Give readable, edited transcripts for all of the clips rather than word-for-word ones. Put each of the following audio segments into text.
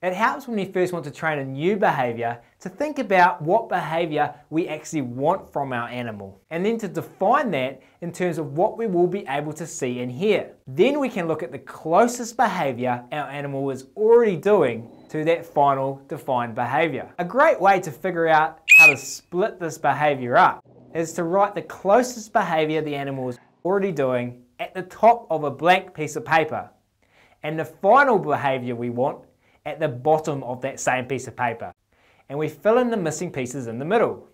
It helps when we first want to train a new behaviour to think about what behaviour we actually want from our animal, and then to define that in terms of what we will be able to see and hear. Then we can look at the closest behaviour our animal is already doing to that final defined behaviour. A great way to figure out how to split this behaviour up is to write the closest behaviour the animal is already doing at the top of a blank piece of paper, and the final behaviour we want at the bottom of that same piece of paper, and we fill in the missing pieces in the middle.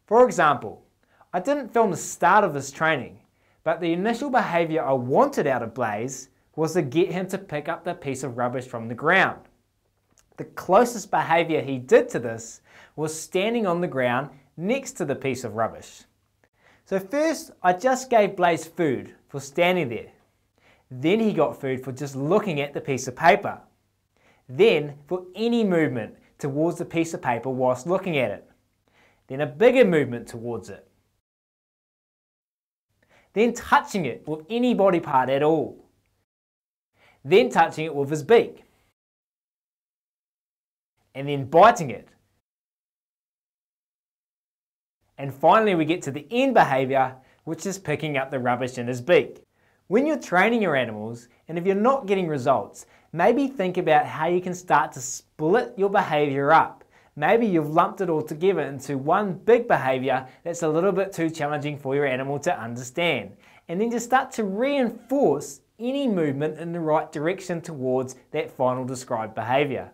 For example, I didn't film the start of this training, but the initial behaviour I wanted out of Blaze was to get him to pick up the piece of rubbish from the ground. The closest behaviour he did to this was standing on the ground next to the piece of rubbish. So first I just gave Blaze food for standing there. Then he got food for just looking at the piece of paper. Then for any movement towards the piece of paper whilst looking at it. Then a bigger movement towards it. Then touching it with any body part at all. Then touching it with his beak. And then biting it. And finally we get to the end behaviour, which is picking up the rubbish in his beak. When you're training your animals, and if you're not getting results, maybe think about how you can start to split your behaviour up. Maybe you've lumped it all together into one big behaviour that's a little bit too challenging for your animal to understand. And then just start to reinforce any movement in the right direction towards that final described behaviour.